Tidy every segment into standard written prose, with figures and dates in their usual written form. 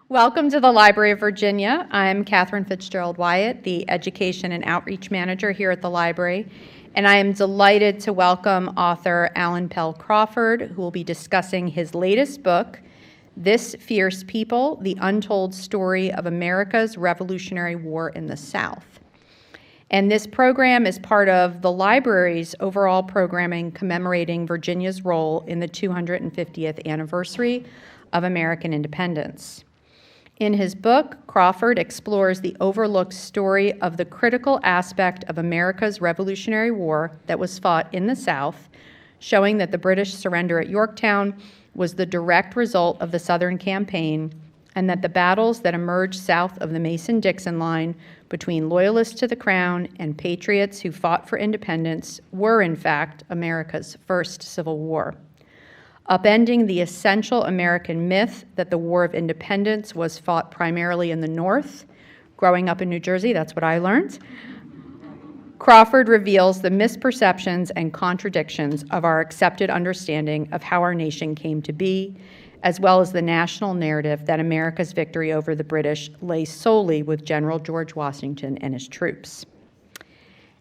Welcome to the Library of Virginia. I'm Catherine Fitzgerald Wyatt, the Education and Outreach Manager here at the library, and I am delighted to welcome author Alan Pell Crawford, who will be discussing his latest book, This Fierce People, The Untold Story of America's Revolutionary War in the South. And this program is part of the library's overall programming commemorating Virginia's role in the 250th anniversary of American independence. In his book, Crawford explores the overlooked story of the critical aspect of America's Revolutionary War that was fought in the South, showing that the British surrender at Yorktown was the direct result of the Southern campaign, and that the battles that emerged south of the Mason-Dixon line between loyalists to the crown and patriots who fought for independence were, in fact, America's first Civil War. Upending the essential American myth that the War of Independence was fought primarily in the North. Growing up in New Jersey, that's what I learned. Crawford reveals the misperceptions and contradictions of our accepted understanding of how our nation came to be, as well as the national narrative that America's victory over the British lay solely with General George Washington and his troops.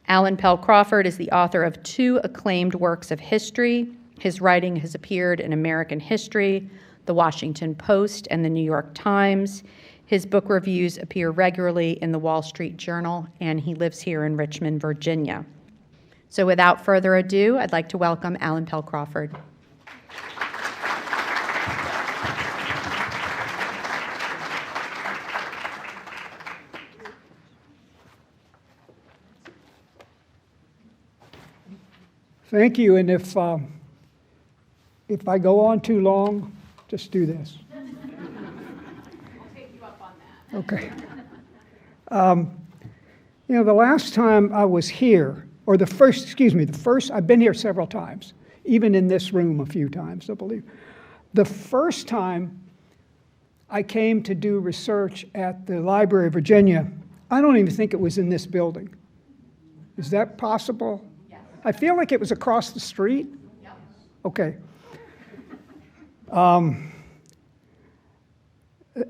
Alan Pell Crawford is the author of 2 acclaimed works of history. His writing has appeared in American History, The Washington Post, and The New York Times. His book reviews appear regularly in the Wall Street Journal, and he lives here in Richmond, Virginia. So without further ado, I'd like to welcome Alan Pell Crawford. Thank you, and if I go on too long, just do this. I'll take you up on that. Okay. The last time I was here, or the first, I've been here several times, even in this room a few times, I believe. The first time I came to do research at the Library of Virginia, I don't even think it was in this building. Is that possible? Yes. I feel like it was across the street. Yep. Okay.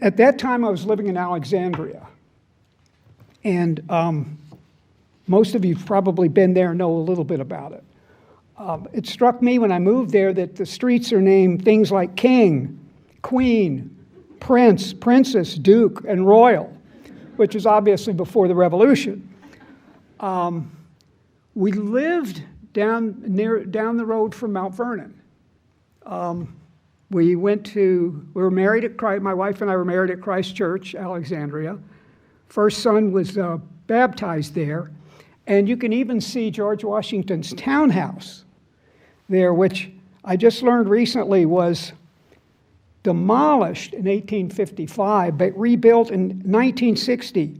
At that time, I was living in Alexandria, and most of you have probably been there and know a little bit about it. It struck me when I moved there that the streets are named things like King, Queen, Prince, Princess, Duke, and Royal, which is obviously before the Revolution. We lived down the road from Mount Vernon. We were married at Christ, my wife and I were married at Christ Church, Alexandria. First son was baptized there. And you can even see George Washington's townhouse there, which I just learned recently was demolished in 1855, but rebuilt in 1960.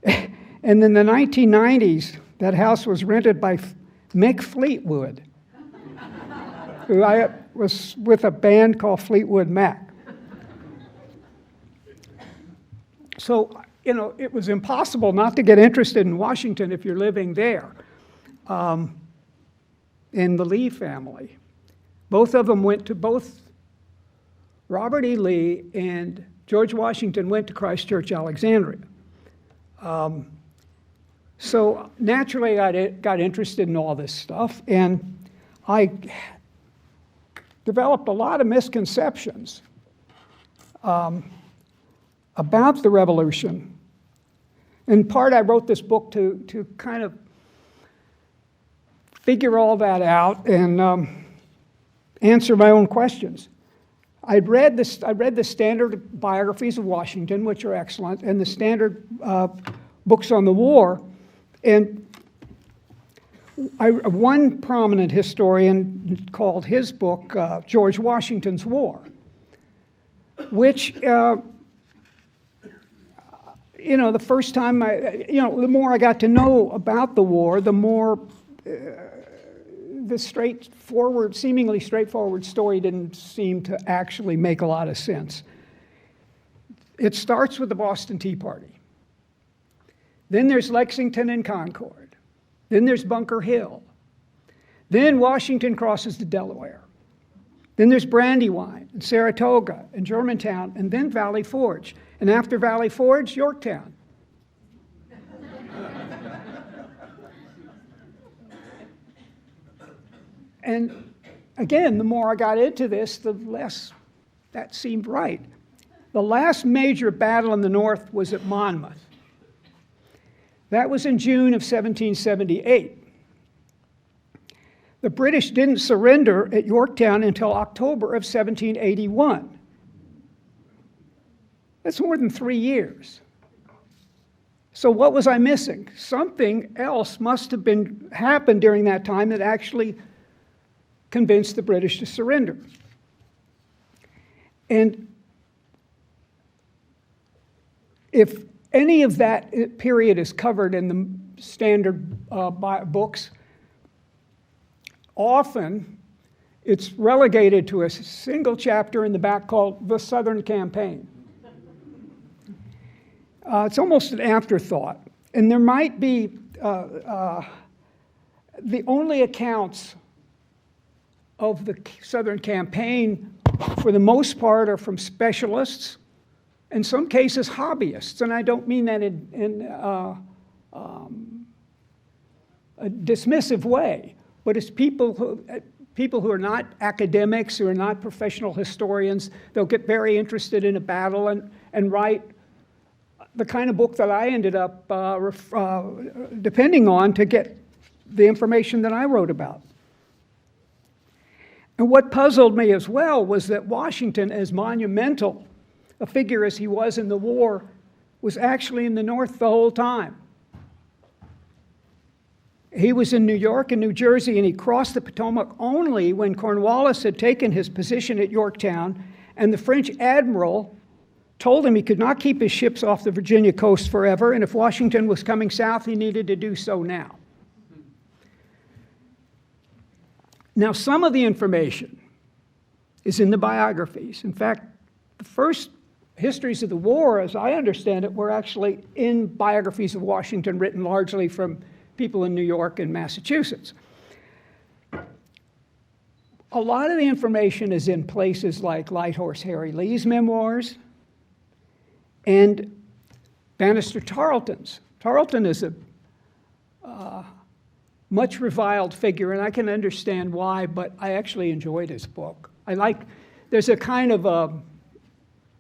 And in the 1990s, that house was rented by Mick Fleetwood, who I was with a band called Fleetwood Mac. So, it was impossible not to get interested in Washington if you're living there. In the Lee family. Both of them both Robert E. Lee and George Washington went to Christ Church, Alexandria. So naturally I got interested in all this stuff, and I developed a lot of misconceptions about the Revolution. In part, I wrote this book to kind of figure all that out and answer my own questions. I read the standard biographies of Washington, which are excellent, and the standard books on the war. And one prominent historian called his book George Washington's War, which, the first time the more I got to know about the war, the more the seemingly straightforward story didn't seem to actually make a lot of sense. It starts with the Boston Tea Party. Then there's Lexington and Concord. Then there's Bunker Hill. Then Washington crosses the Delaware. Then there's Brandywine and Saratoga and Germantown, and then Valley Forge. And after Valley Forge, Yorktown. And again, the more I got into this, the less that seemed right. The last major battle in the North was at Monmouth. That was in June of 1778. The British didn't surrender at Yorktown until October of 1781. That's more than 3 years. So what was I missing? Something else must have happened during that time that actually convinced the British to surrender. And if any of that period is covered in the standard books, often it's relegated to a single chapter in the back called The Southern Campaign. It's almost an afterthought. And there might be the only accounts of the Southern Campaign, for the most part, are from specialists, in some cases hobbyists. And I don't mean that in a dismissive way, but it's people who are not academics, who are not professional historians. They'll get very interested in a battle and write the kind of book that I ended up depending on to get the information that I wrote about. And what puzzled me as well was that Washington, as monumental a figure as he was in the war, was actually in the North the whole time. He was in New York and New Jersey, and he crossed the Potomac only when Cornwallis had taken his position at Yorktown, and the French admiral told him he could not keep his ships off the Virginia coast forever, and if Washington was coming south, he needed to do so now. Now, some of the information is in the biographies. In fact, the first histories of the war, as I understand it, were actually in biographies of Washington written largely from people in New York and Massachusetts. A lot of the information is in places like Light Horse Harry Lee's memoirs and Bannister Tarleton's. Tarleton is a much reviled figure, and I can understand why, but I actually enjoyed his book. There's a kind of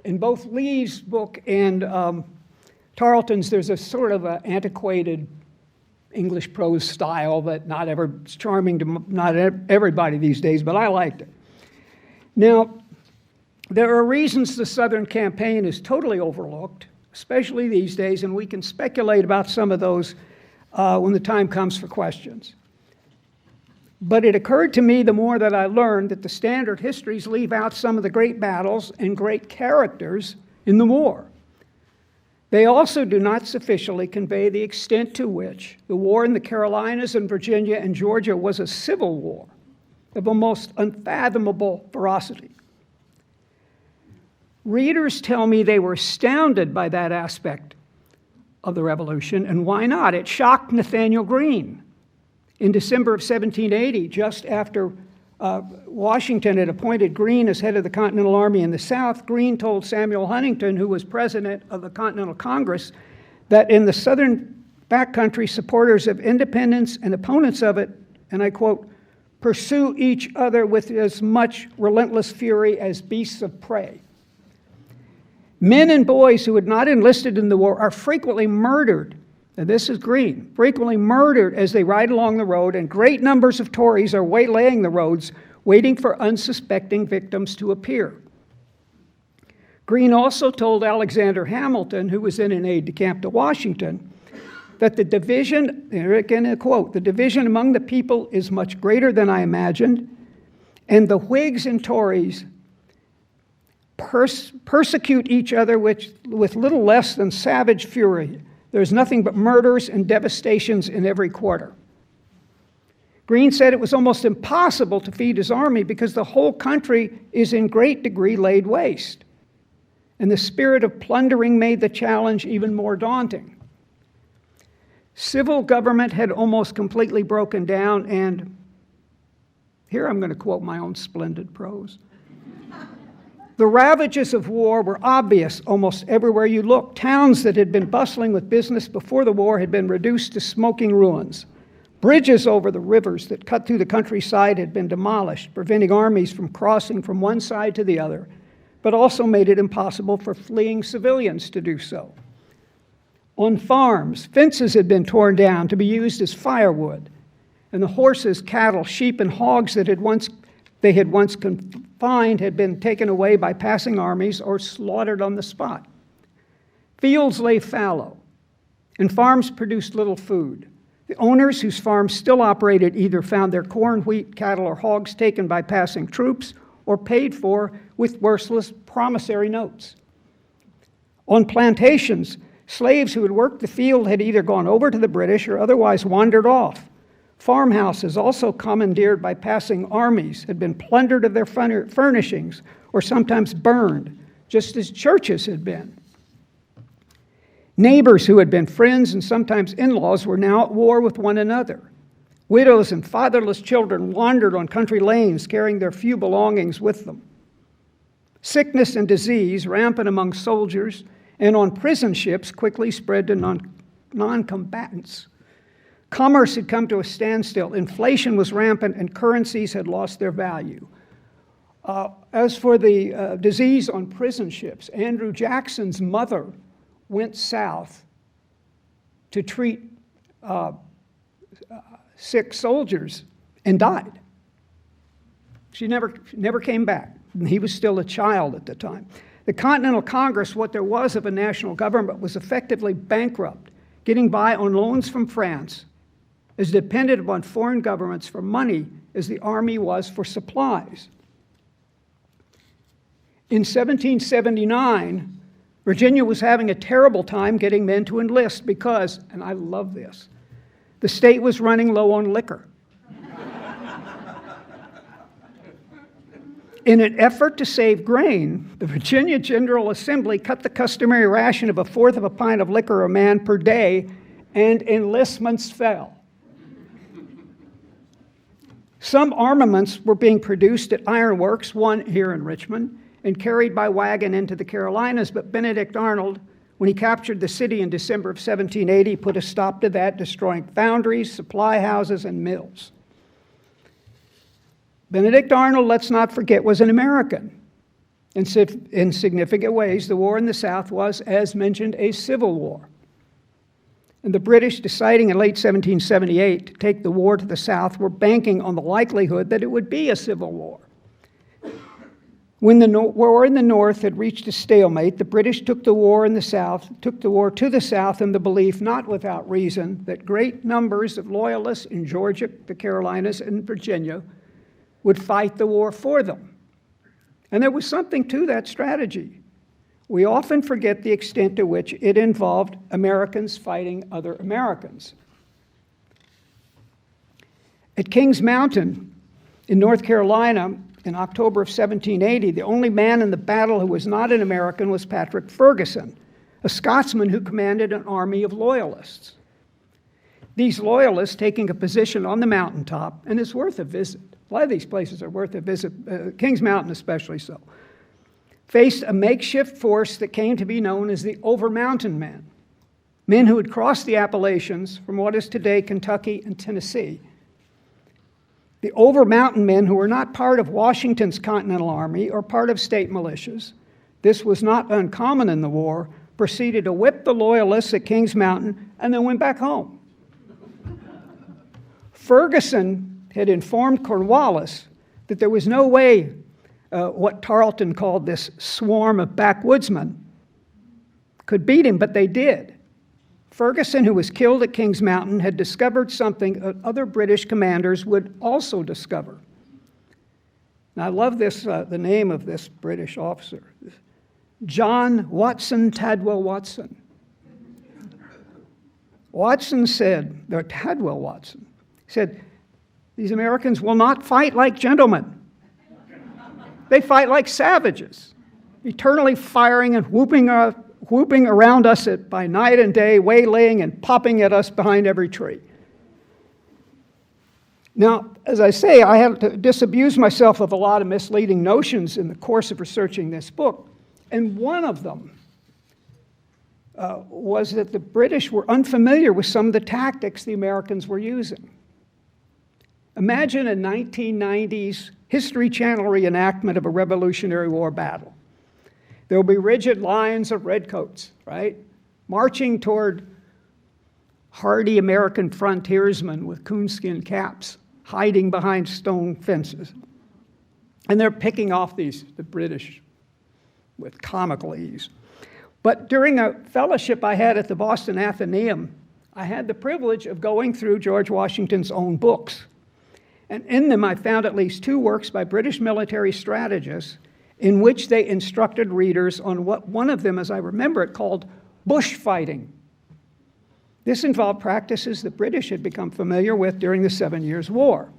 in both Lee's book and Tarleton's, there's a sort of an antiquated English prose style that it's charming to not everybody these days, but I liked it. Now, there are reasons the Southern Campaign is totally overlooked, especially these days, and we can speculate about some of those when the time comes for questions. But it occurred to me the more that I learned that the standard histories leave out some of the great battles and great characters in the war. They also do not sufficiently convey the extent to which the war in the Carolinas and Virginia and Georgia was a civil war of a most unfathomable ferocity. Readers tell me they were astounded by that aspect of the Revolution, and why not? It shocked Nathaniel Greene. In December of 1780, just after Washington had appointed Greene as head of the Continental Army in the South, Greene told Samuel Huntington, who was president of the Continental Congress, that in the southern backcountry, supporters of independence and opponents of it, and I quote, pursue each other with as much relentless fury as beasts of prey. Men and boys who had not enlisted in the war are frequently murdered, and this is Greene, frequently murdered as they ride along the road, and great numbers of Tories are waylaying the roads, waiting for unsuspecting victims to appear. Greene also told Alexander Hamilton, who was then an aide-de-camp to Washington, that the division, again a quote, the division among the people is much greater than I imagined, and the Whigs and Tories persecute each other with little less than savage fury. There's nothing but murders and devastations in every quarter. Greene said it was almost impossible to feed his army because the whole country is in great degree laid waste. And the spirit of plundering made the challenge even more daunting. Civil government had almost completely broken down, and here I'm going to quote my own splendid prose. The ravages of war were obvious almost everywhere you looked. Towns that had been bustling with business before the war had been reduced to smoking ruins. Bridges over the rivers that cut through the countryside had been demolished, preventing armies from crossing from one side to the other, but also made it impossible for fleeing civilians to do so. On farms, fences had been torn down to be used as firewood, and the horses, cattle, sheep, and hogs that they had once confined had been taken away by passing armies or slaughtered on the spot. Fields lay fallow, and farms produced little food. The owners whose farms still operated either found their corn, wheat, cattle, or hogs taken by passing troops or paid for with worthless promissory notes. On plantations, slaves who had worked the field had either gone over to the British or otherwise wandered off. Farmhouses, also commandeered by passing armies, had been plundered of their furnishings or sometimes burned, just as churches had been. Neighbors who had been friends and sometimes in-laws were now at war with one another. Widows and fatherless children wandered on country lanes carrying their few belongings with them. Sickness and disease, rampant among soldiers and on prison ships, quickly spread to non-combatants. Commerce had come to a standstill. Inflation was rampant and currencies had lost their value. As for the disease on prison ships, Andrew Jackson's mother went south to treat sick soldiers and died. She never came back. And he was still a child at the time. The Continental Congress, what there was of a national government, was effectively bankrupt, getting by on loans from France, as dependent upon foreign governments for money as the army was for supplies. In 1779, Virginia was having a terrible time getting men to enlist because, and I love this, the state was running low on liquor. In an effort to save grain, the Virginia General Assembly cut the customary ration of 1/4 of a pint of liquor a man per day, and enlistments fell. Some armaments were being produced at ironworks, one here in Richmond, and carried by wagon into the Carolinas, but Benedict Arnold, when he captured the city in December of 1780, put a stop to that, destroying foundries, supply houses, and mills. Benedict Arnold, let's not forget, was an American. In significant ways, the war in the South was, as mentioned, a civil war. And the British, deciding in late 1778 to take the war to the South, were banking on the likelihood that it would be a civil war. When the war in the North had reached a stalemate, the British took the war to the South in the belief, not without reason, that great numbers of loyalists in Georgia, the Carolinas, and Virginia would fight the war for them. And there was something to that strategy. We often forget the extent to which it involved Americans fighting other Americans. At Kings Mountain in North Carolina in October of 1780, the only man in the battle who was not an American was Patrick Ferguson, a Scotsman who commanded an army of loyalists. These loyalists, taking a position on the mountaintop, and it's worth a visit. A lot of these places are worth a visit, Kings Mountain especially so, faced a makeshift force that came to be known as the Over-Mountain Men, men who had crossed the Appalachians from what is today Kentucky and Tennessee. The Over-Mountain Men, who were not part of Washington's Continental Army or part of state militias, this was not uncommon in the war, proceeded to whip the loyalists at Kings Mountain and then went back home. Ferguson had informed Cornwallis that there was no way what Tarleton called this swarm of backwoodsmen could beat him, but they did. Ferguson, who was killed at Kings Mountain, had discovered something that other British commanders would also discover. Now, I love this, the name of this British officer, John Tadwell Watson. Watson said, or Tadwell Watson, said, these Americans will not fight like gentlemen. They fight like savages, eternally firing and whooping around us by night and day, waylaying and popping at us behind every tree. Now, as I say, I had to disabuse myself of a lot of misleading notions in the course of researching this book. And one of them was that the British were unfamiliar with some of the tactics the Americans were using. Imagine a 1990s History Channel reenactment of a Revolutionary War battle. There will be rigid lines of redcoats, right, marching toward hardy American frontiersmen with coonskin caps, hiding behind stone fences. And they're picking off the British with comical ease. But during a fellowship I had at the Boston Athenaeum, I had the privilege of going through George Washington's own books. And in them, I found at least 2 works by British military strategists in which they instructed readers on what one of them, as I remember it, called bushfighting. This involved practices the British had become familiar with during the 7 Years' War.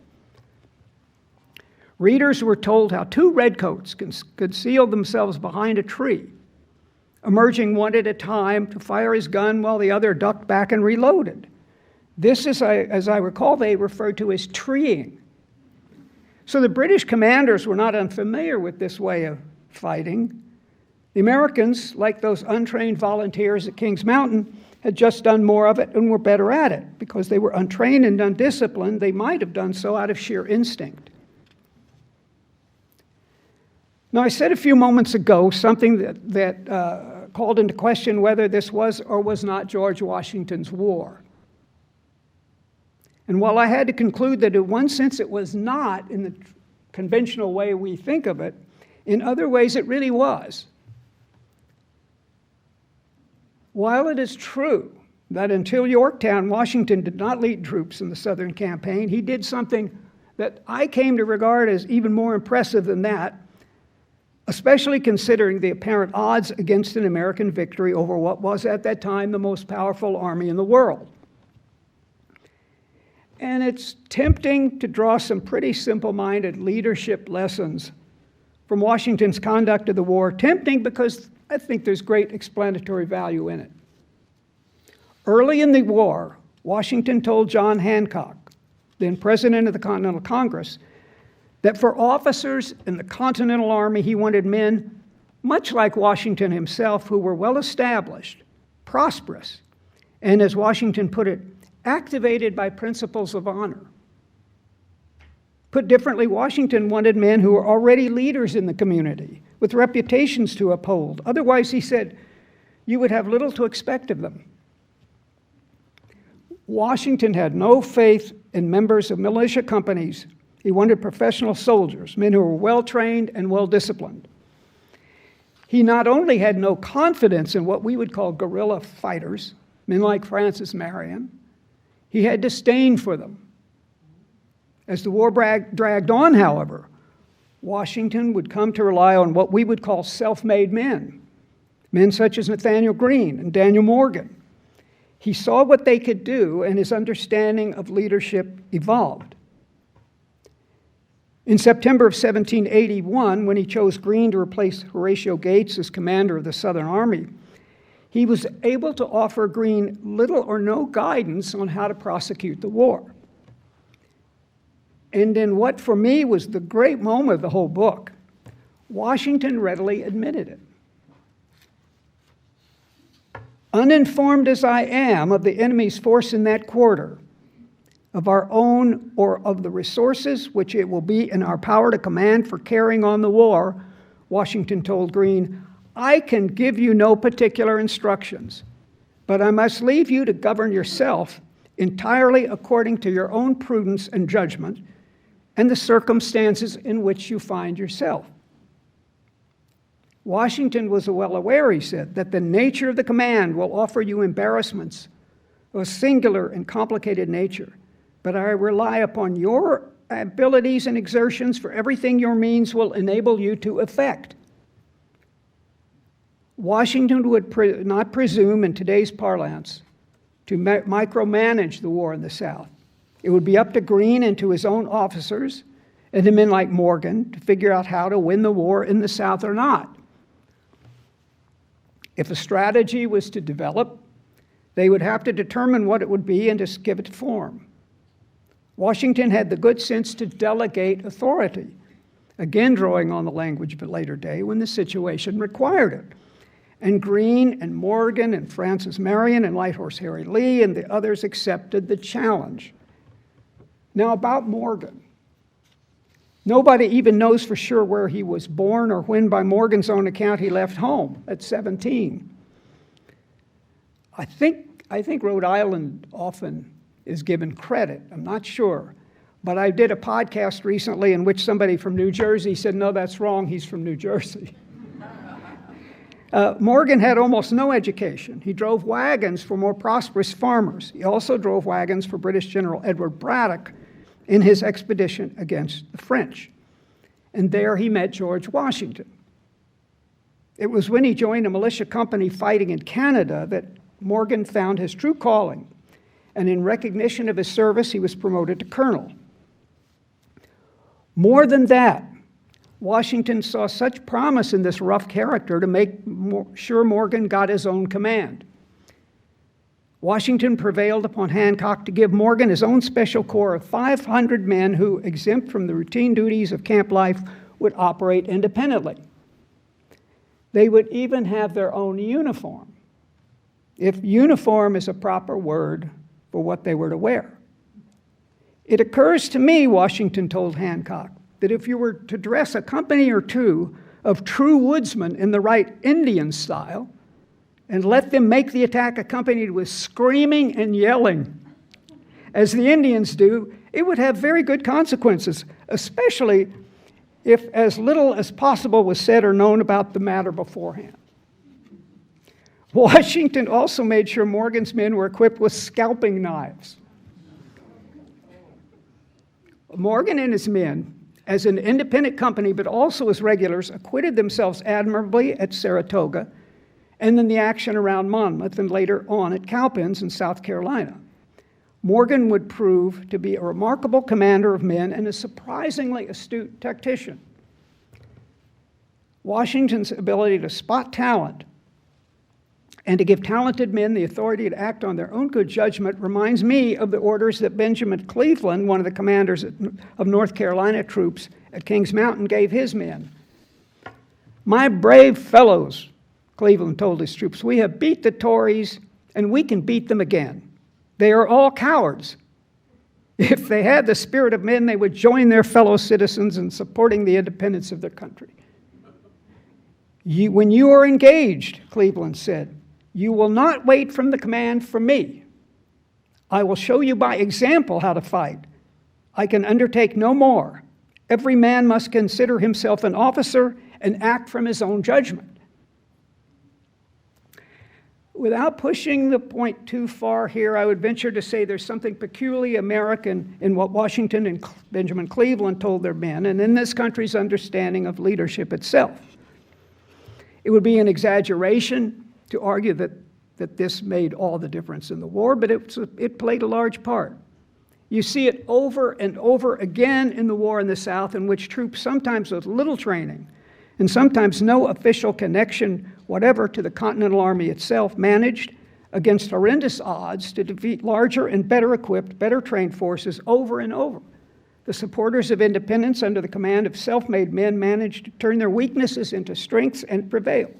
Readers were told how 2 redcoats concealed themselves behind a tree, emerging one at a time to fire his gun while the other ducked back and reloaded. This, as I recall, they referred to as treeing. So the British commanders were not unfamiliar with this way of fighting. The Americans, like those untrained volunteers at Kings Mountain, had just done more of it and were better at it. Because they were untrained and undisciplined, they might have done so out of sheer instinct. Now, I said a few moments ago something that called into question whether this was or was not George Washington's war. And while I had to conclude that in one sense it was not in the conventional way we think of it, in other ways it really was. While it is true that until Yorktown, Washington did not lead troops in the Southern campaign, he did something that I came to regard as even more impressive than that, especially considering the apparent odds against an American victory over what was at that time the most powerful army in the world. And it's tempting to draw some pretty simple-minded leadership lessons from Washington's conduct of the war. Tempting because I think there's great explanatory value in it. Early in the war, Washington told John Hancock, then President of the Continental Congress, that for officers in the Continental Army, he wanted men, much like Washington himself, who were well-established, prosperous, and as Washington put it, activated by principles of honor. Put differently, Washington wanted men who were already leaders in the community, with reputations to uphold. Otherwise, he said, you would have little to expect of them. Washington had no faith in members of militia companies. He wanted professional soldiers, men who were well-trained and well-disciplined. He not only had no confidence in what we would call guerrilla fighters, men like Francis Marion, he had disdain for them. As the war dragged on, however, Washington would come to rely on what we would call self-made men, men such as Nathaniel Greene and Daniel Morgan. He saw what they could do, and his understanding of leadership evolved. In September of 1781, when he chose Greene to replace Horatio Gates as commander of the Southern Army, he was able to offer Greene little or no guidance on how to prosecute the war. And in what for me was the great moment of the whole book, Washington readily admitted it. Uninformed as I am of the enemy's force in that quarter, of our own or of the resources which it will be in our power to command for carrying on the war, Washington told Greene, I can give you no particular instructions, but I must leave you to govern yourself entirely according to your own prudence and judgment and the circumstances in which you find yourself. Washington was well aware, he said, that the nature of the command will offer you embarrassments of a singular and complicated nature, but I rely upon your abilities and exertions for everything your means will enable you to effect. Washington would not presume, in today's parlance, to micromanage the war in the South. It would be up to Greene and to his own officers and to men like Morgan to figure out how to win the war in the South or not. If a strategy was to develop, they would have to determine what it would be and to give it form. Washington had the good sense to delegate authority, again drawing on the language of a later day when the situation required it. And Greene and Morgan and Francis Marion and Light Horse Harry Lee and the others accepted the challenge. Now about Morgan. Nobody even knows for sure where he was born or when, by Morgan's own account, he left home at 17. I think Rhode Island often is given credit. I'm not sure. But I did a podcast recently in which somebody from New Jersey said, no, that's wrong, he's from New Jersey. Morgan had almost no education. He drove wagons for more prosperous farmers. He also drove wagons for British General Edward Braddock in his expedition against the French. And there he met George Washington. It was when he joined a militia company fighting in Canada that Morgan found his true calling, and in recognition of his service, he was promoted to colonel. More than that, Washington saw such promise in this rough character to make sure Morgan got his own command. Washington prevailed upon Hancock to give Morgan his own special corps of 500 men who, exempt from the routine duties of camp life, would operate independently. They would even have their own uniform, if uniform is a proper word for what they were to wear. It occurs to me, Washington told Hancock, that if you were to dress a company or two of true woodsmen in the right Indian style and let them make the attack accompanied with screaming and yelling, as the Indians do, it would have very good consequences, especially if as little as possible was said or known about the matter beforehand. Washington also made sure Morgan's men were equipped with scalping knives. Morgan and his men, as an independent company, but also as regulars, acquitted themselves admirably at Saratoga, and then the action around Monmouth, and later on at Cowpens in South Carolina. Morgan would prove to be a remarkable commander of men and a surprisingly astute tactician. Washington's ability to spot talent and to give talented men the authority to act on their own good judgment reminds me of the orders that Benjamin Cleveland, one of the commanders of North Carolina troops at Kings Mountain, gave his men. "My brave fellows," Cleveland told his troops, "we have beat the Tories, and we can beat them again. They are all cowards. If they had the spirit of men, they would join their fellow citizens in supporting the independence of their country." When you are engaged, Cleveland said, you will not wait from the command from me. I will show you by example how to fight. I can undertake no more. Every man must consider himself an officer and act from his own judgment. Without pushing the point too far here, I would venture to say there's something peculiarly American in what Washington and Benjamin Cleveland told their men, and in this country's understanding of leadership itself. It would be an exaggeration to argue that this made all the difference in the war, but it played a large part. You see it over and over again in the war in the South, in which troops, sometimes with little training and sometimes no official connection whatever to the Continental Army itself, managed, against horrendous odds, to defeat larger and better equipped, better trained forces over and over. The supporters of independence under the command of self-made men managed to turn their weaknesses into strengths and prevail.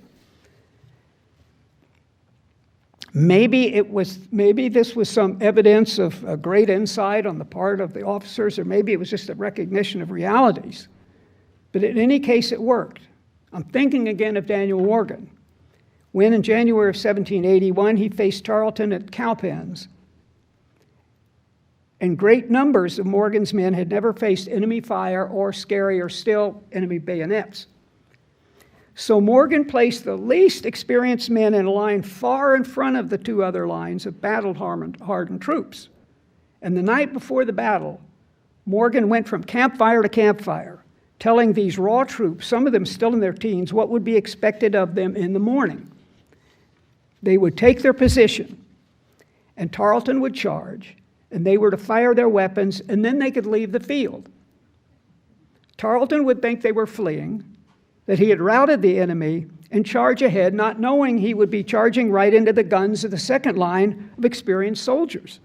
Maybe this was some evidence of a great insight on the part of the officers, or maybe it was just a recognition of realities. But in any case, it worked. I'm thinking again of Daniel Morgan, when in January of 1781 he faced Tarleton at Cowpens. And great numbers of Morgan's men had never faced enemy fire or, scarier still, enemy bayonets. So Morgan placed the least experienced men in a line far in front of the two other lines of battle-hardened troops. And the night before the battle, Morgan went from campfire to campfire, telling these raw troops, some of them still in their teens, what would be expected of them in the morning. They would take their position, and Tarleton would charge, and they were to fire their weapons, and then they could leave the field. Tarleton would think they were fleeing, that he had routed the enemy, and charge ahead, not knowing he would be charging right into the guns of the second line of experienced soldiers.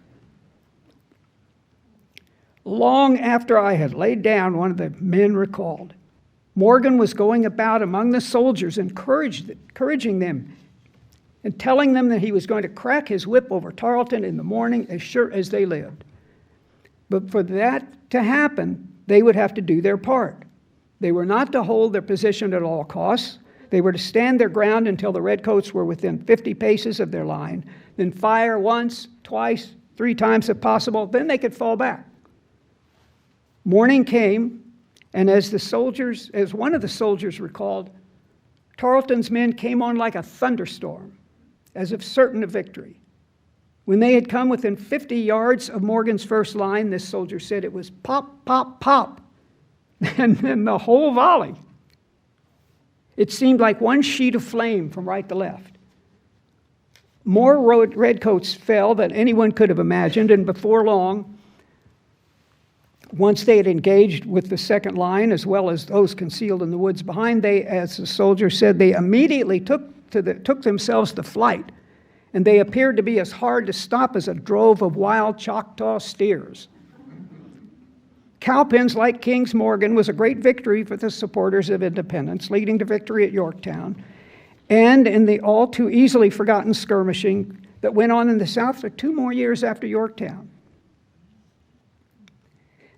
Long after I had laid down, one of the men recalled, Morgan was going about among the soldiers, encouraging them and telling them that he was going to crack his whip over Tarleton in the morning as sure as they lived. But for that to happen, they would have to do their part. They were not to hold their position at all costs. They were to stand their ground until the redcoats were within 50 paces of their line, then fire once, twice, 3 times if possible, then they could fall back. Morning came, and as one of the soldiers recalled, Tarleton's men came on like a thunderstorm, as if certain of victory. When they had come within 50 yards of Morgan's first line, this soldier said it was pop, pop, pop, and then the whole volley. It seemed like one sheet of flame from right to left. More redcoats fell than anyone could have imagined, and before long, once they had engaged with the second line, as well as those concealed in the woods behind, they, as the soldier said, they immediately took themselves to flight, and they appeared to be as hard to stop as a drove of wild Choctaw steers. Cowpens like King's Morgan was a great victory for the supporters of independence, leading to victory at Yorktown, and in the all too easily forgotten skirmishing that went on in the South for 2 more years after Yorktown.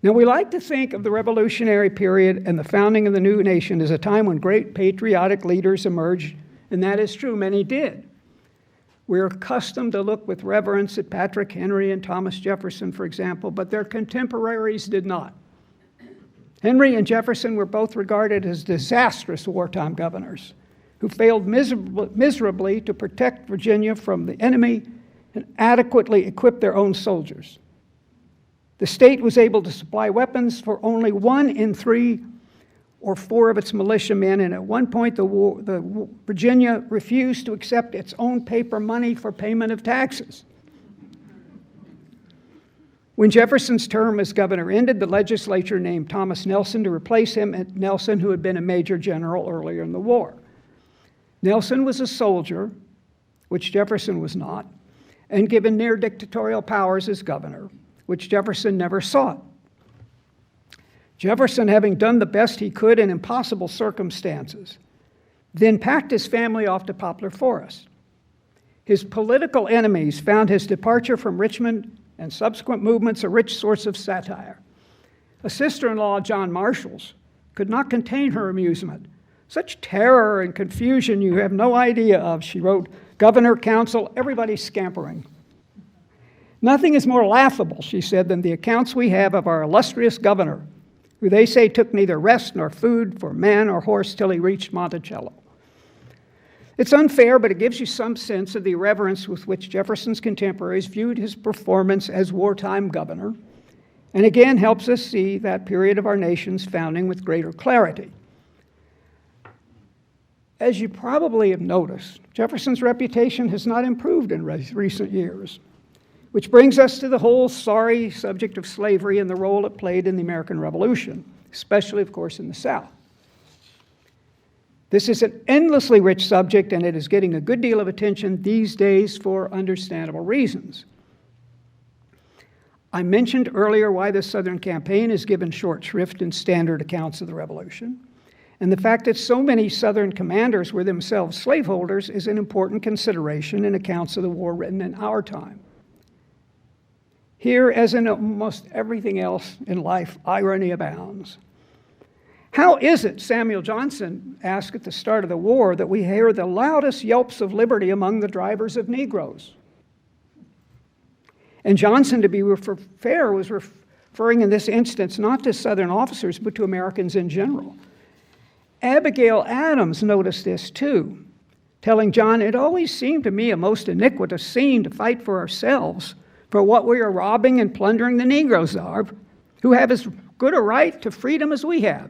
Now, we like to think of the Revolutionary period and the founding of the new nation as a time when great patriotic leaders emerged, and that is true, many did. We're accustomed to look with reverence at Patrick Henry and Thomas Jefferson, for example, but their contemporaries did not. Henry and Jefferson were both regarded as disastrous wartime governors who failed miserably to protect Virginia from the enemy and adequately equip their own soldiers. The state was able to supply weapons for only 1 in 3 or 4 of its militiamen, and at one point Virginia refused to accept its own paper money for payment of taxes. When Jefferson's term as governor ended, the legislature named Thomas Nelson to replace him, and Nelson, who had been a major general earlier in the war. Nelson was a soldier, which Jefferson was not, and given near dictatorial powers as governor, which Jefferson never sought. Jefferson, having done the best he could in impossible circumstances, then packed his family off to Poplar Forest. His political enemies found his departure from Richmond and subsequent movements a rich source of satire. A sister-in-law, John Marshall's, could not contain her amusement. Such terror and confusion you have no idea of, she wrote. Governor, council, everybody's scampering. Nothing is more laughable, she said, than the accounts we have of our illustrious governor, who they say took neither rest nor food for man or horse till he reached Monticello. It's unfair, but it gives you some sense of the irreverence with which Jefferson's contemporaries viewed his performance as wartime governor, and again helps us see that period of our nation's founding with greater clarity. As you probably have noticed, Jefferson's reputation has not improved in recent years, which brings us to the whole sorry subject of slavery and the role it played in the American Revolution, especially, of course, in the South. This is an endlessly rich subject, and it is getting a good deal of attention these days for understandable reasons. I mentioned earlier why the Southern campaign is given short shrift in standard accounts of the Revolution, and the fact that so many Southern commanders were themselves slaveholders is an important consideration in accounts of the war written in our time. Here, as in almost everything else in life, irony abounds. How is it, Samuel Johnson asked at the start of the war, that we hear the loudest yelps of liberty among the drivers of Negroes? And Johnson, to be fair, was referring in this instance not to Southern officers, but to Americans in general. Abigail Adams noticed this too, telling John, "It always seemed to me a most iniquitous scene to fight for ourselves, for what we are robbing and plundering the Negroes of, who have as good a right to freedom as we have."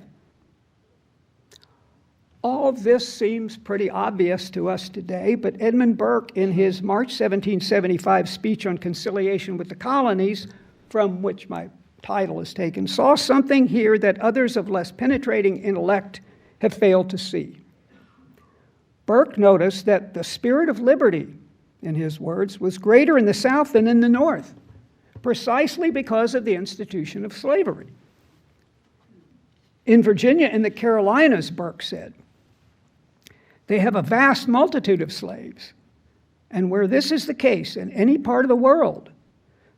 All of this seems pretty obvious to us today, but Edmund Burke, in his March 1775 speech on conciliation with the colonies, from which my title is taken, saw something here that others of less penetrating intellect have failed to see. Burke noticed that the spirit of liberty, in his words, was greater in the South than in the North, precisely because of the institution of slavery. In Virginia and the Carolinas, Burke said, they have a vast multitude of slaves. And where this is the case in any part of the world,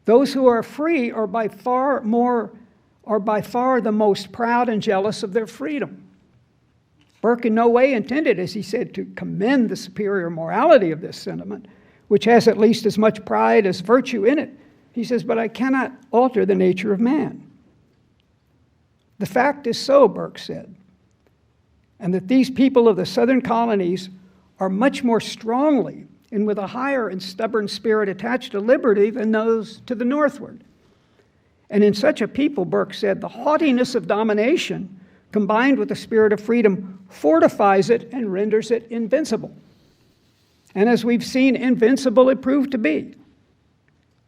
those who are free are by far the most proud and jealous of their freedom. Burke in no way intended, as he said, to commend the superior morality of this sentiment, which has at least as much pride as virtue in it. He says, but I cannot alter the nature of man. The fact is so, Burke said, and that these people of the southern colonies are much more strongly and with a higher and stubborn spirit attached to liberty than those to the northward. And in such a people, Burke said, the haughtiness of domination combined with the spirit of freedom fortifies it and renders it invincible. And as we've seen, invincible it proved to be.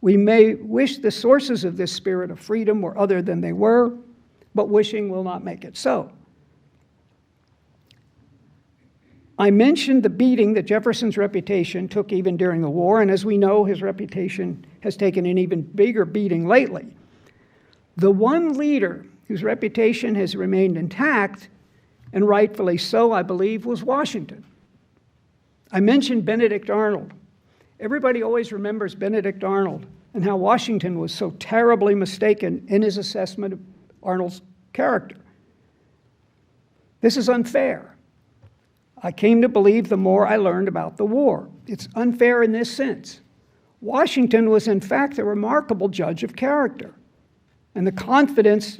We may wish the sources of this spirit of freedom were other than they were, but wishing will not make it so. I mentioned the beating that Jefferson's reputation took even during the war, and as we know, his reputation has taken an even bigger beating lately. The one leader whose reputation has remained intact, and rightfully so, I believe, was Washington. I mentioned Benedict Arnold. Everybody always remembers Benedict Arnold and how Washington was so terribly mistaken in his assessment of Arnold's character. This is unfair. I came to believe the more I learned about the war. It's unfair in this sense. Washington was in fact a remarkable judge of character, and the confidence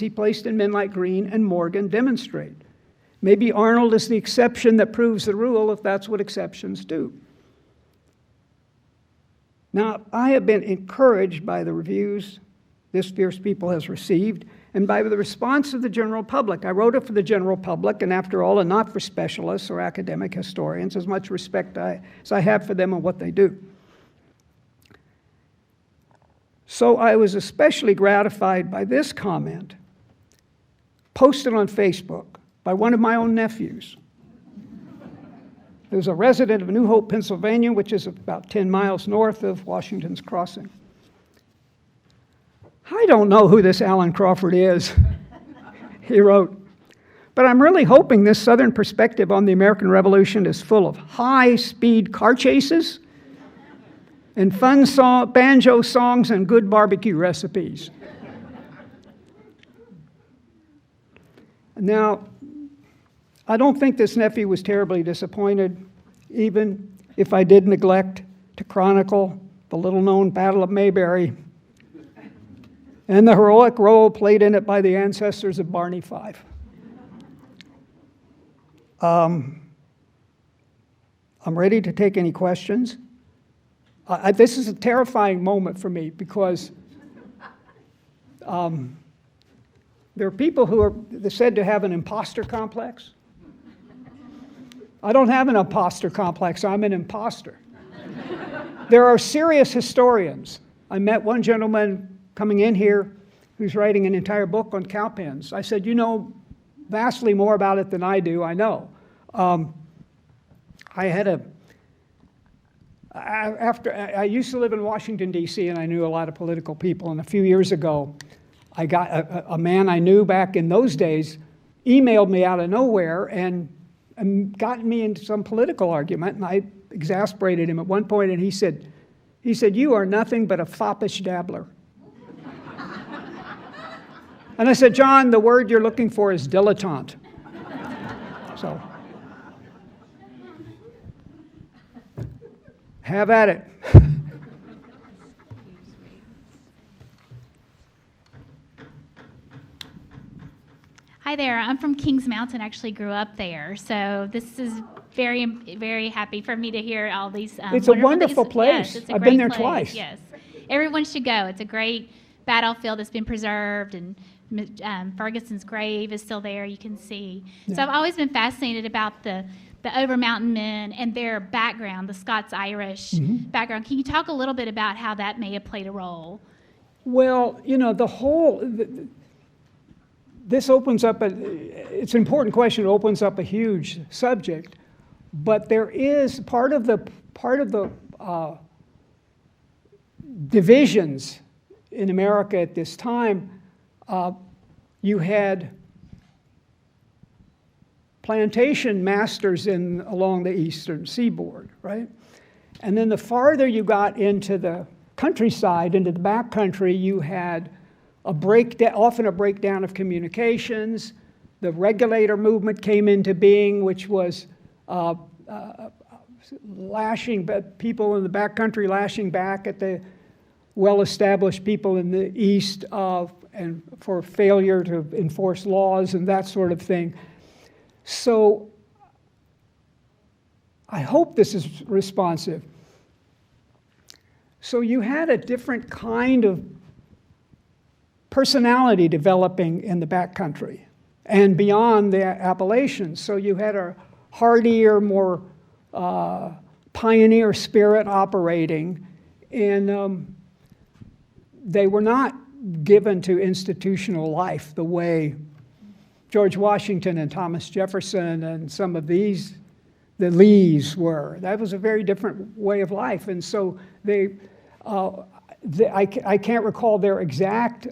he placed in men like Greene and Morgan demonstrate. Maybe Arnold is the exception that proves the rule, if that's what exceptions do. Now, I have been encouraged by the reviews this fierce people has received, and by the response of the general public. I wrote it for the general public, and after all, and not for specialists or academic historians, as much respect as I have for them and what they do. So I was especially gratified by this comment, posted on Facebook by one of my own nephews. He was a resident of New Hope, Pennsylvania, which is about 10 miles north of Washington's Crossing. I don't know who this Alan Crawford is, he wrote, but I'm really hoping this Southern perspective on the American Revolution is full of high-speed car chases and fun banjo songs and good barbecue recipes. Now, I don't think this nephew was terribly disappointed, even if I did neglect to chronicle the little-known Battle of Mayberry and the heroic role played in it by the ancestors of Barney Fife. I'm ready to take any questions. This is a terrifying moment for me because there are people who are said to have an imposter complex. I don't have an imposter complex, I'm an imposter. There are serious historians. I met one gentleman coming in here who's writing an entire book on cowpens. I said, you know vastly more about it than I do, I know. I used to live in Washington, D.C., and I knew a lot of political people, and a few years ago, I got a man I knew back in those days emailed me out of nowhere and got me into some political argument, and I exasperated him at one point, and he said, you are nothing but a foppish dabbler. And I said, John, the word you're looking for is dilettante. So, have at it. Hi there, I'm from Kings Mountain, actually grew up there, so this is very, very happy for me to hear all these It's a wonderful place. Yes, it's a I've great been there place. twice. Yes, everyone should go. It's a great battlefield that's been preserved, and Ferguson's grave is still there, you can see. Yeah. So I've always been fascinated about the Over-Mountain men and their background, the Scots-Irish background. Can you talk a little bit about how that may have played a role? Well, you know, this opens up it's an important question. It opens up a huge subject, but there is part of the divisions in America at this time, you had plantation masters along the eastern seaboard, right? And then the farther you got into the countryside, into the back country, you had often a breakdown of communications. The regulator movement came into being, which was people in the back country lashing back at the well-established people in the East and for failure to enforce laws and that sort of thing. So I hope this is responsive. So you had a different kind of personality developing in the backcountry and beyond the Appalachians. So you had a hardier, more pioneer spirit operating, and they were not given to institutional life the way George Washington and Thomas Jefferson and some of the Lees were. That was a very different way of life. And so I can't recall their exact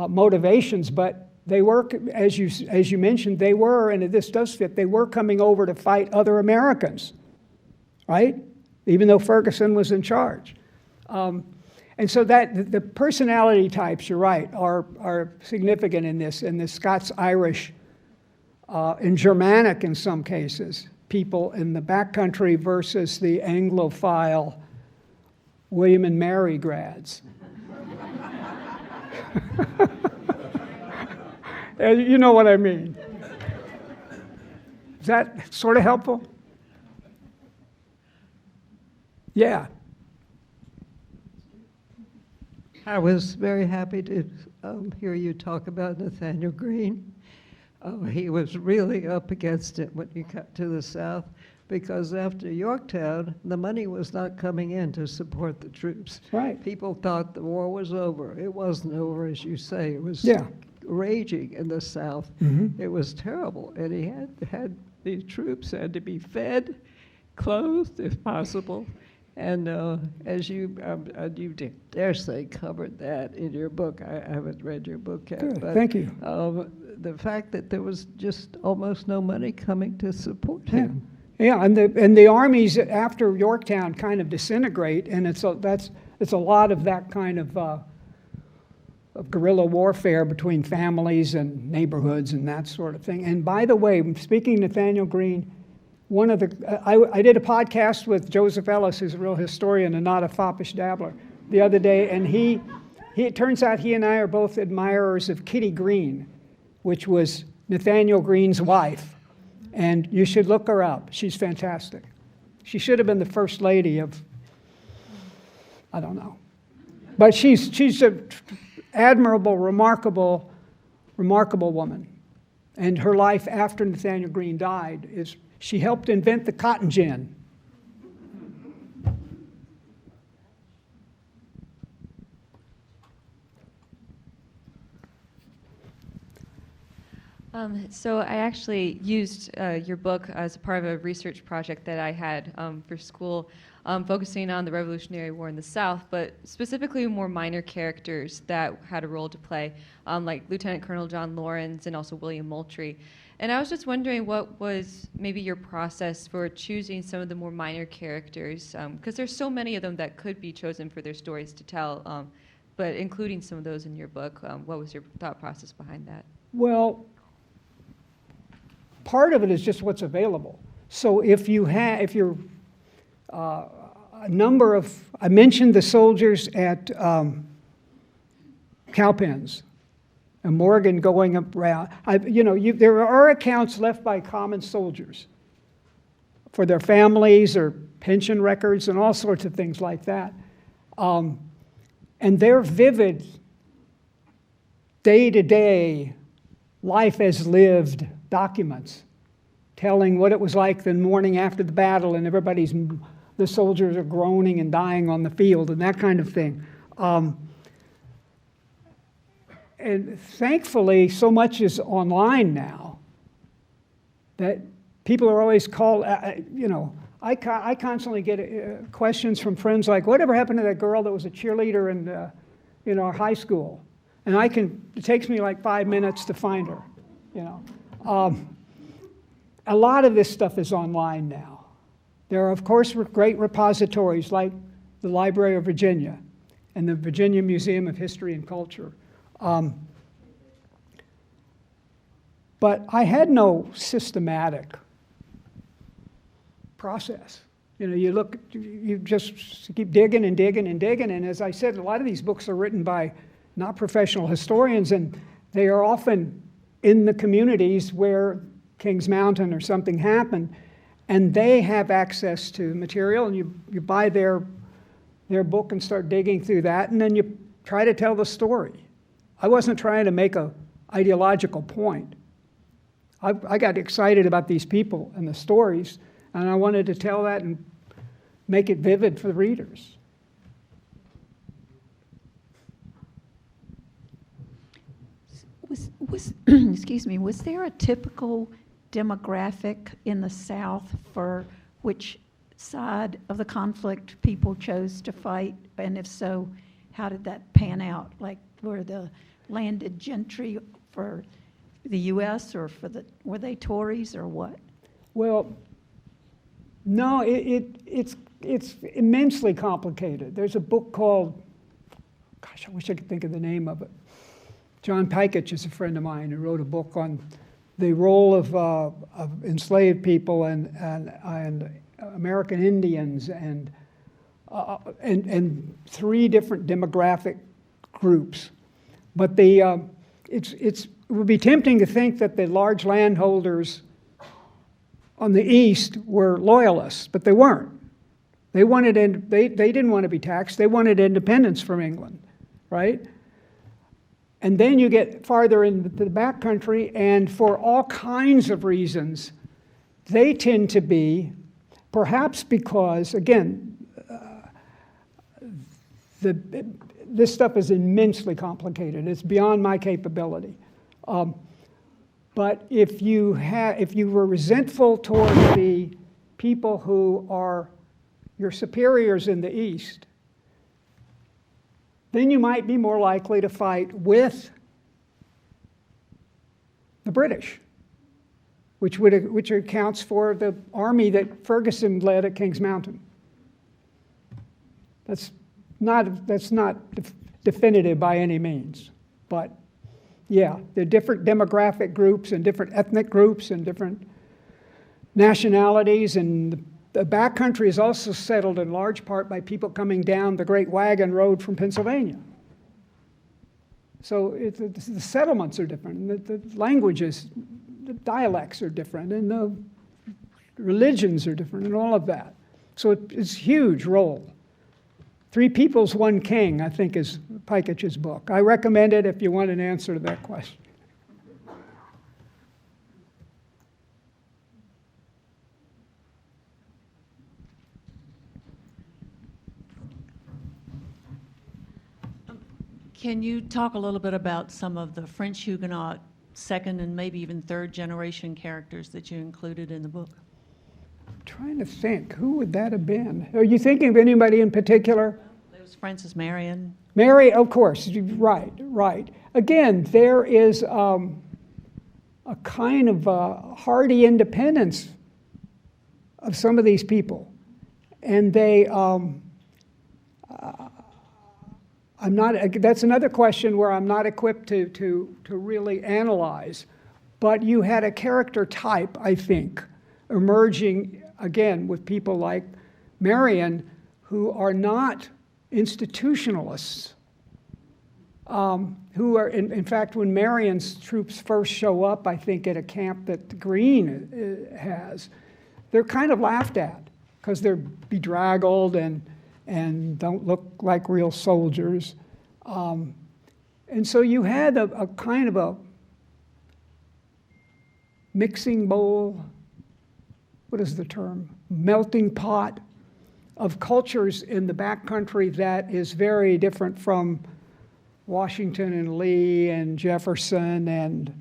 motivations, but they were, as you mentioned, they were, and this does fit, they were coming over to fight other Americans, right? Even though Ferguson was in charge. And so that the personality types, you're right, are significant in this Scots-Irish and Germanic in some cases, people in the backcountry versus the Anglophile William and Mary grads. You know what I mean. Is that sort of helpful? Yeah. I was very happy to hear you talk about Nathaniel Greene. He was really up against it when he got to the South, because after Yorktown, the money was not coming in to support the troops. Right. People thought the war was over. It wasn't over, as you say. It was raging in the South. Mm-hmm. It was terrible, and he had these troops had to be fed, clothed, if possible. And as you dare say covered that in your book. I haven't read your book yet. Good, but, thank you. The fact that there was just almost no money coming to support him. Yeah, and the armies after Yorktown kind of disintegrate, and it's a lot of that kind of guerrilla warfare between families and neighborhoods and that sort of thing. And by the way, speaking of Nathaniel Greene, I did a podcast with Joseph Ellis, who's a real historian and not a foppish dabbler, the other day, and it turns out he and I are both admirers of Kitty Green, which was Nathaniel Greene's wife. And you should look her up. She's fantastic. She should have been the first lady of, I don't know. But she's an admirable, remarkable woman. And her life after Nathaniel Greene died is she helped invent the cotton gin. So I actually used your book as a part of a research project that I had for school, focusing on the Revolutionary War in the South, but specifically more minor characters that had a role to play, like Lieutenant Colonel John Lawrence and also William Moultrie. And I was just wondering what was maybe your process for choosing some of the more minor characters, because there's so many of them that could be chosen for their stories to tell, but including some of those in your book, what was your thought process behind that? Well, part of it is just what's available. So if you're a number of, I mentioned the soldiers at Cowpens and Morgan going around. There are accounts left by common soldiers for their families or pension records and all sorts of things like that. And they're vivid, day-to-day, life as lived documents telling what it was like the morning after the battle and the soldiers are groaning and dying on the field and that kind of thing. And thankfully, so much is online now that people are always called, I constantly get questions from friends like, whatever happened to that girl that was a cheerleader in our high school? And it takes me like 5 minutes to find her, you know. A lot of this stuff is online now. There are, of course, great repositories like the Library of Virginia and the Virginia Museum of History and Culture. But I had no systematic process. You know, you just keep digging and digging and digging, and as I said, a lot of these books are written by not professional historians, and they are often in the communities where Kings Mountain or something happened, and they have access to material, and you buy their book and start digging through that, and then you try to tell the story. I wasn't trying to make an ideological point. I got excited about these people and the stories, and I wanted to tell that and make it vivid for the readers. Excuse me, was there a typical demographic in the South for which side of the conflict people chose to fight? And if so, how did that pan out? Like, were the landed gentry for the U.S. or were they Tories or what? Well, no, it's immensely complicated. There's a book called, gosh, I wish I could think of the name of it. John Piketch is a friend of mine who wrote a book on the role of enslaved people and American Indians and 3 different demographic groups. But it would be tempting to think that the large landholders on the east were loyalists, but they weren't. They didn't want to be taxed. They wanted independence from England, right? And then you get farther into the backcountry, and for all kinds of reasons, they tend to be, perhaps because, again, this stuff is immensely complicated. It's beyond my capability. But if you were resentful toward the people who are your superiors in the East, then you might be more likely to fight with the British, which accounts for the army that Ferguson led at Kings Mountain. That's not definitive by any means, but yeah, there are different demographic groups and different ethnic groups and different nationalities, and the backcountry is also settled in large part by people coming down the Great Wagon Road from Pennsylvania. So the settlements are different, and the languages, the dialects are different, and the religions are different, and all of that. So it's a huge role. 3 Peoples, 1 King, I think, is Piketch's book. I recommend it if you want an answer to that question. Can you talk a little bit about some of the French Huguenot second and maybe even third generation characters that you included in the book? I'm trying to think, who would that have been? Are you thinking of anybody in particular? There was Frances Marion. Mary, of course, right. Again, there is a kind of hardy independence of some of these people. And they, that's another question where I'm not equipped to really analyze. But you had a character type, I think, emerging again with people like Marion, who are not institutionalists, who are, in fact, when Marion's troops first show up, I think, at a camp that Greene has, they're kind of laughed at because they're bedraggled and don't look like real soldiers. And so you had a kind of a mixing bowl, what is the term? Melting pot of cultures in the backcountry that is very different from Washington and Lee and Jefferson and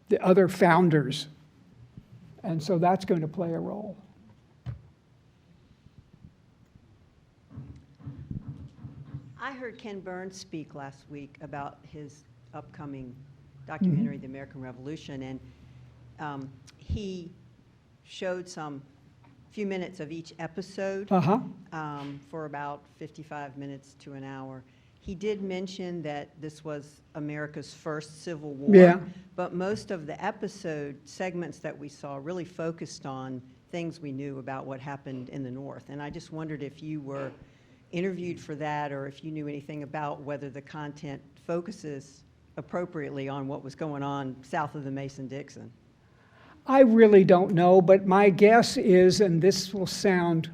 the other founders. And so that's going to play a role. I heard Ken Burns speak last week about his upcoming documentary, The American Revolution, and he showed some few minutes of each episode for about 55 minutes to an hour. He did mention that this was America's first Civil War, Yeah. but most of the episode segments that we saw really focused on things we knew about what happened in the North. And I just wondered if you were interviewed for that, or if you knew anything about whether the content focuses appropriately on what was going on south of the Mason-Dixon. I really don't know, but my guess is, and this will sound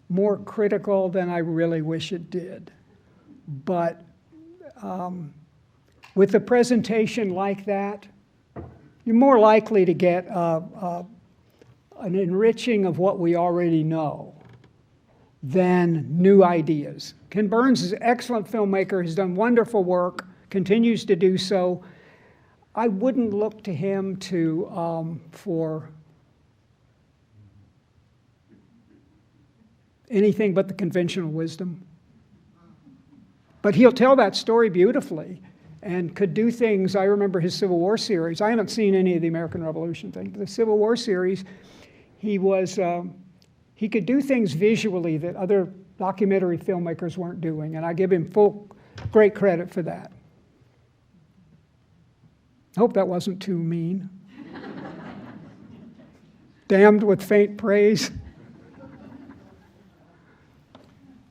more critical than I really wish it did, but with a presentation like that, you're more likely to get an enriching of what we already know than new ideas. Ken Burns is an excellent filmmaker, has done wonderful work, continues to do so. I wouldn't look to him for anything but the conventional wisdom. But he'll tell that story beautifully and could do things. I remember his Civil War series. I haven't seen any of the American Revolution thing. The Civil War series, he could do things visually that other documentary filmmakers weren't doing, and I give him great credit for that. I hope that wasn't too mean. Damned with faint praise.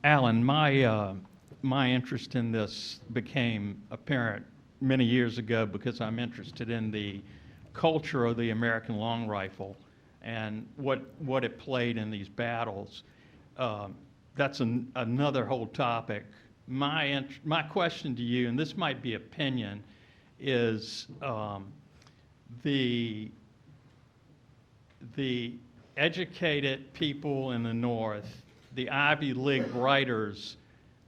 Alan, my interest in this became apparent many years ago because I'm interested in the culture of the American long rifle and what it played in these battles. That's another whole topic. My question to you, and this might be opinion, is the educated people in the North, the Ivy League writers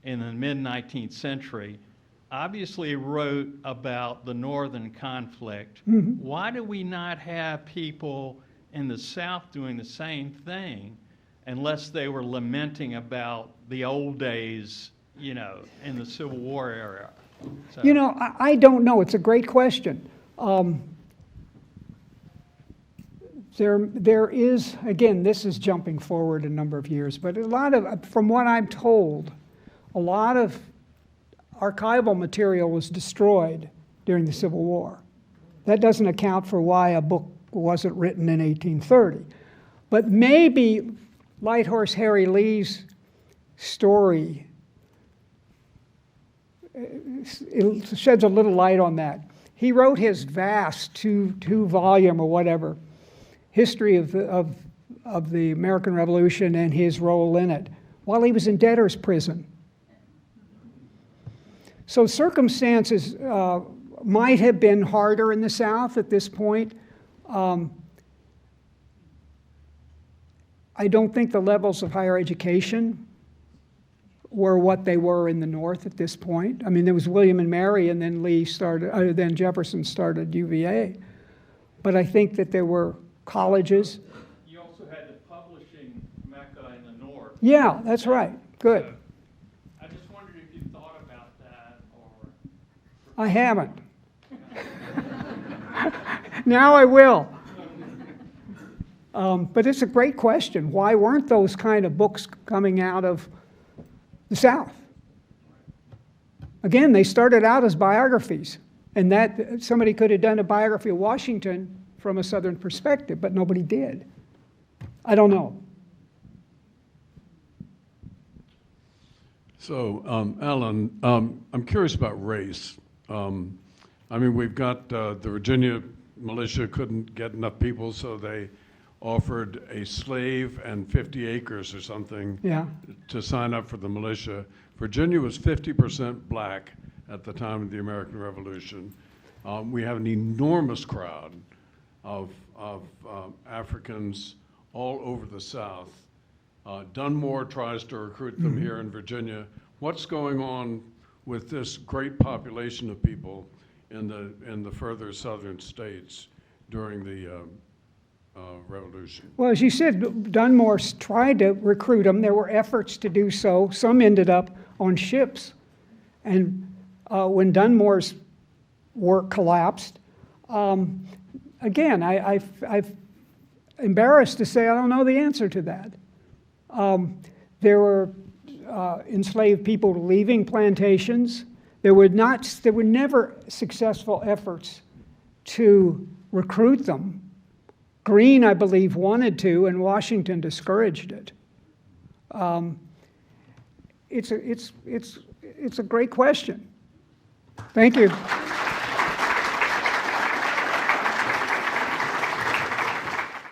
in the mid-19th century, obviously wrote about the Northern conflict. Why do we not have people in the South doing the same thing unless they were lamenting about the old days, in the Civil War era? So. I don't know. It's a great question. There is, again, this is jumping forward a number of years, but from what I'm told, a lot of archival material was destroyed during the Civil War. That doesn't account for why a book wasn't written in 1830. But maybe Light Horse Harry Lee's story it sheds a little light on that. He wrote his vast two-volume or whatever history of the American Revolution and his role in it while he was in debtor's prison. So circumstances might have been harder in the South at this point. I don't think the levels of higher education were what they were in the North at this point. I mean, there was William and Mary, and then then Jefferson started UVA. But I think that there were colleges. You also had the publishing mecca in the North. Yeah, that's right. Good. So, I just wondered if you thought about that, or... I haven't. Now I will. But it's a great question. Why weren't those kind of books coming out of the South? Again, they started out as biographies, and that somebody could have done a biography of Washington from a Southern perspective, but nobody did. I don't know. So, Alan, I'm curious about race. We've got the Virginia militia couldn't get enough people, so they offered a slave and 50 acres or something to sign up for the militia. Virginia was 50% black at the time of the American Revolution. We have an enormous crowd of Africans all over the South. Dunmore tries to recruit them here in Virginia. What's going on with this great population of people in the further southern states during the revolution? Well, as you said, Dunmore tried to recruit them. There were efforts to do so. Some ended up on ships. And when Dunmore's work collapsed, again, I've embarrassed to say I don't know the answer to that. There were enslaved people leaving plantations. There were never successful efforts to recruit them. Greene, I believe, wanted to, and Washington discouraged it. It's a great question. Thank you.